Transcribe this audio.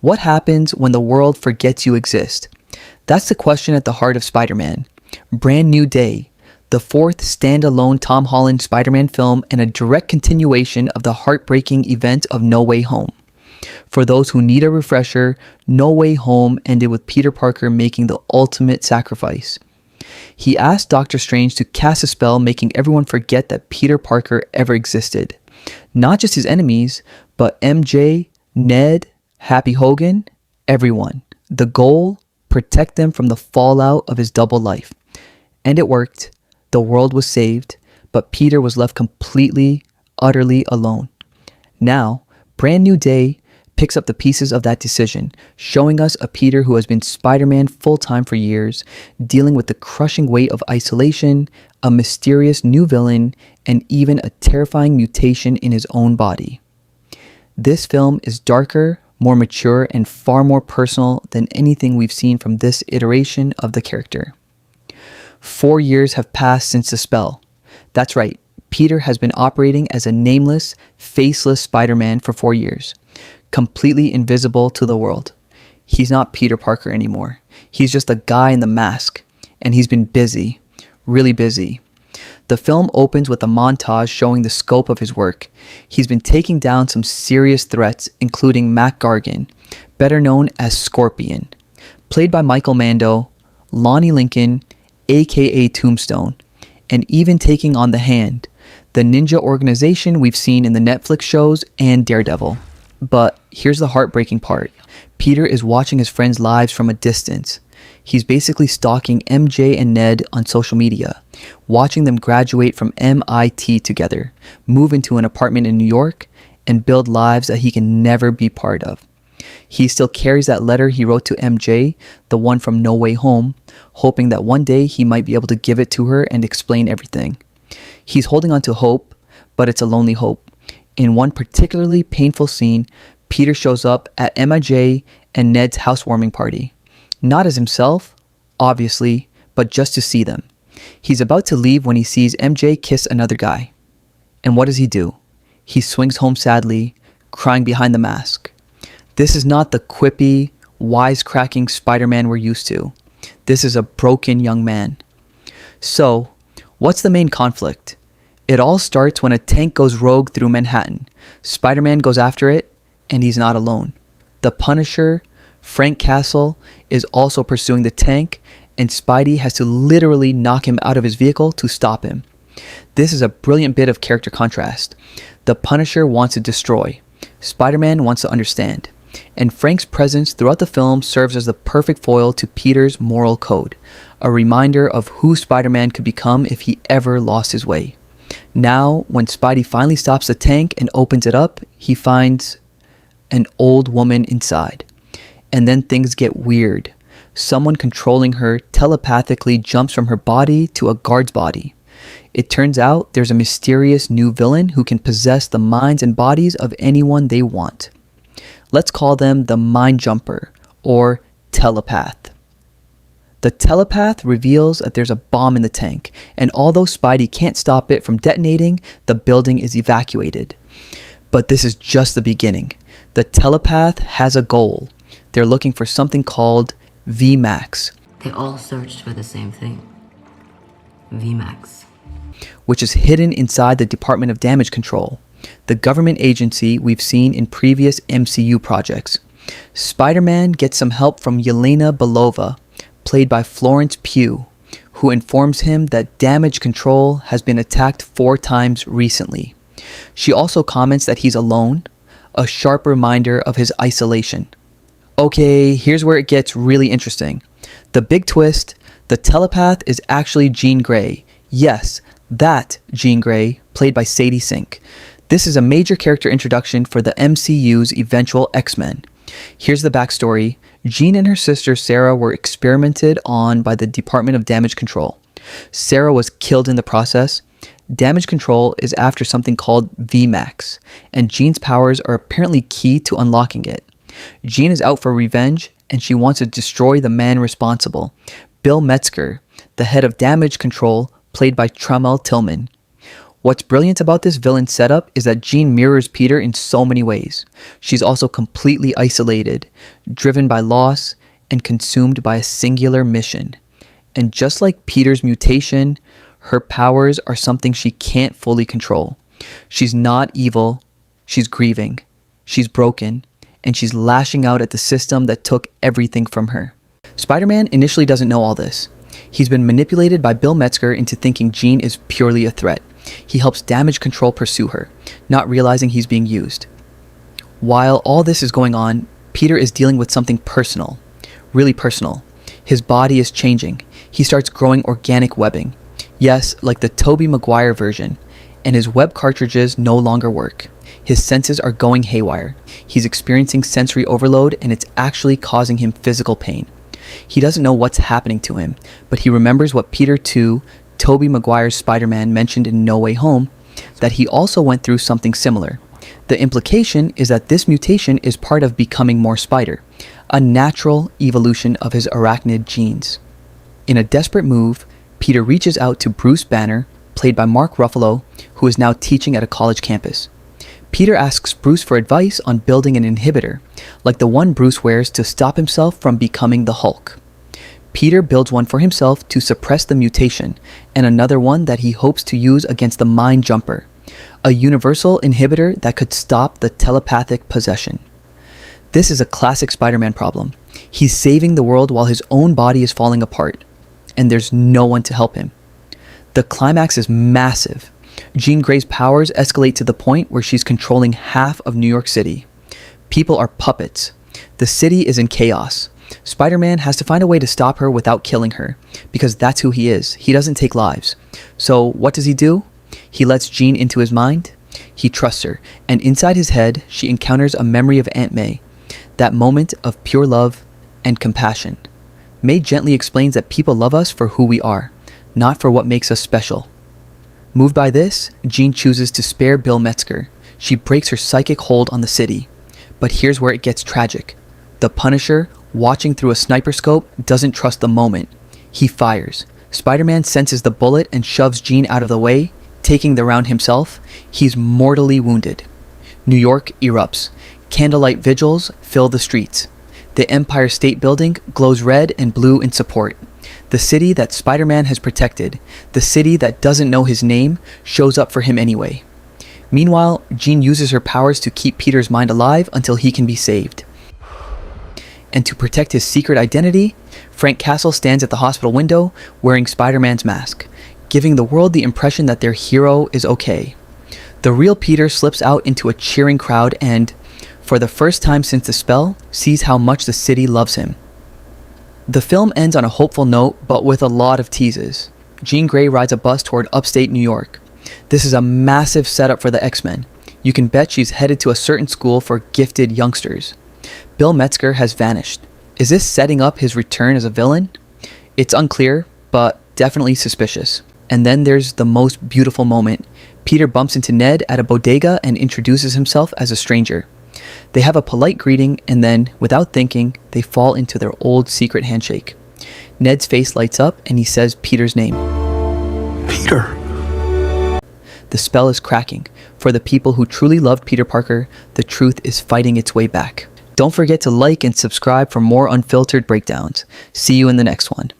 What happens when the world forgets you exist? That's the question at the heart of Spider-Man. Brand New Day, the fourth standalone Tom Holland Spider-Man film and a direct continuation of the heartbreaking event of No Way Home. For those who need a refresher, No Way Home ended with Peter Parker making the ultimate sacrifice. He asked Doctor Strange to cast a spell making everyone forget that Peter Parker ever existed. Not just his enemies, but MJ, Ned, Happy Hogan, everyone. The goal? Protect them from the fallout of his double life. And it worked. The world was saved, but Peter was left completely, utterly alone. Now, Brand New Day picks up the pieces of that decision, showing us a Peter who has been Spider-Man full-time for years, dealing with the crushing weight of isolation, a mysterious new villain, and even a terrifying mutation in his own body. This film is darker, more mature, and far more personal than anything we've seen from this iteration of the character. 4 years have passed since the spell. That's right, Peter has been operating as a nameless, faceless Spider-Man for 4 years. Completely invisible to the world. He's not Peter Parker anymore. He's just a guy in the mask, and he's been busy, really busy. The film opens with a montage showing the scope of his work. He's been taking down some serious threats, including Mac Gargan, better known as Scorpion, played by Michael Mando, Lonnie Lincoln, aka Tombstone, and even taking on the Hand, the ninja organization we've seen in the Netflix shows and Daredevil. But here's the heartbreaking part. Peter is watching his friends' lives from a distance. He's basically stalking MJ and Ned on social media, watching them graduate from MIT together, move into an apartment in New York, and build lives that he can never be part of. He still carries that letter he wrote to MJ, the one from No Way Home, hoping that one day he might be able to give it to her and explain everything. He's holding on to hope, but it's a lonely hope. In one particularly painful scene, Peter shows up at MJ and Ned's housewarming party. Not as himself, obviously, but just to see them. He's about to leave when he sees MJ kiss another guy. And what does he do? He swings home sadly, crying behind the mask. This is not the quippy, wisecracking Spider-Man we're used to. This is a broken young man. So, what's the main conflict? It all starts when a tank goes rogue through Manhattan. Spider-Man goes after it, and he's not alone. The Punisher, Frank Castle, is also pursuing the tank, and Spidey has to literally knock him out of his vehicle to stop him. This is a brilliant bit of character contrast. The Punisher wants to destroy. Spider-Man wants to understand. And Frank's presence throughout the film serves as the perfect foil to Peter's moral code, a reminder of who Spider-Man could become if he ever lost his way. Now, when Spidey finally stops the tank and opens it up, he finds an old woman inside. And then things get weird. Someone controlling her telepathically jumps from her body to a guard's body. It turns out there's a mysterious new villain who can possess the minds and bodies of anyone they want. Let's call them the Mind Jumper, or Telepath. The Telepath reveals that there's a bomb in the tank, and although Spidey can't stop it from detonating, the building is evacuated. But this is just the beginning. The Telepath has a goal. They're looking for something called VMAX. They all searched for the same thing. VMAX. Which is hidden inside the Department of Damage Control, the government agency we've seen in previous MCU projects. Spider-Man gets some help from Yelena Belova, played by Florence Pugh, who informs him that Damage Control has been attacked 4 times recently. She also comments that he's alone, a sharp reminder of his isolation. Okay, here's where it gets really interesting. The big twist, the Telepath is actually Jean Grey. Yes, that Jean Grey, played by Sadie Sink. This is a major character introduction for the MCU's eventual X-Men. Here's the backstory. Jean and her sister Sarah were experimented on by the Department of Damage Control. Sarah was killed in the process. Damage Control is after something called VMAX, and Jean's powers are apparently key to unlocking it. Jean is out for revenge, and she wants to destroy the man responsible, Bill Metzger, the head of Damage Control, played by Tramel Tillman. What's brilliant about this villain setup is that Jean mirrors Peter in so many ways. She's also completely isolated, driven by loss, and consumed by a singular mission. And just like Peter's mutation, her powers are something she can't fully control. She's not evil, she's grieving, she's broken, and she's lashing out at the system that took everything from her. Spider-Man initially doesn't know all this. He's been manipulated by Bill Metzger into thinking Jean is purely a threat. He helps Damage Control pursue her, not realizing he's being used. While all this is going on, Peter is dealing with something personal, really personal. His body is changing. He starts growing organic webbing. Yes, like the Tobey Maguire version, and his web cartridges no longer work. His senses are going haywire. He's experiencing sensory overload, and it's actually causing him physical pain. He doesn't know what's happening to him, but he remembers what Peter 2, Tobey Maguire's Spider-Man, mentioned in No Way Home, that he also went through something similar. The implication is that this mutation is part of becoming more Spider, a natural evolution of his arachnid genes. In a desperate move, Peter reaches out to Bruce Banner, played by Mark Ruffalo, who is now teaching at a college campus. Peter asks Bruce for advice on building an inhibitor, like the one Bruce wears to stop himself from becoming the Hulk. Peter builds one for himself to suppress the mutation, and another one that he hopes to use against the Mind Jumper, a universal inhibitor that could stop the telepathic possession. This is a classic Spider-Man problem. He's saving the world while his own body is falling apart, and there's no one to help him. The climax is massive. Jean Grey's powers escalate to the point where she's controlling half of New York City. People are puppets. The city is in chaos. Spider-Man has to find a way to stop her without killing her, because that's who he is. He doesn't take lives. So what does he do? He lets Jean into his mind. He trusts her, and inside his head, she encounters a memory of Aunt May, that moment of pure love and compassion. May gently explains that people love us for who we are, not for what makes us special. Moved by this, Jean chooses to spare Bill Metzger. She breaks her psychic hold on the city. But here's where it gets tragic. The Punisher, watching through a sniper scope, doesn't trust the moment. He fires. Spider-Man senses the bullet and shoves Jean out of the way, taking the round himself. He's mortally wounded. New York erupts. Candlelight vigils fill the streets. The Empire State Building glows red and blue in support. The city that Spider-Man has protected, the city that doesn't know his name, shows up for him anyway. Meanwhile, Jean uses her powers to keep Peter's mind alive until he can be saved. And to protect his secret identity, Frank Castle stands at the hospital window wearing Spider-Man's mask, giving the world the impression that their hero is okay. The real Peter slips out into a cheering crowd and, for the first time since the spell, sees how much the city loves him. The film ends on a hopeful note, but with a lot of teases. Jean Grey rides a bus toward upstate New York. This is a massive setup for the X-Men. You can bet she's headed to a certain school for gifted youngsters. Bill Metzger has vanished. Is this setting up his return as a villain? It's unclear, but definitely suspicious. And then there's the most beautiful moment. Peter bumps into Ned at a bodega and introduces himself as a stranger. They have a polite greeting, and then, without thinking, they fall into their old secret handshake. Ned's face lights up, and he says Peter's name. Peter. The spell is cracking. For the people who truly loved Peter Parker, the truth is fighting its way back. Don't forget to like and subscribe for more unfiltered breakdowns. See you in the next one.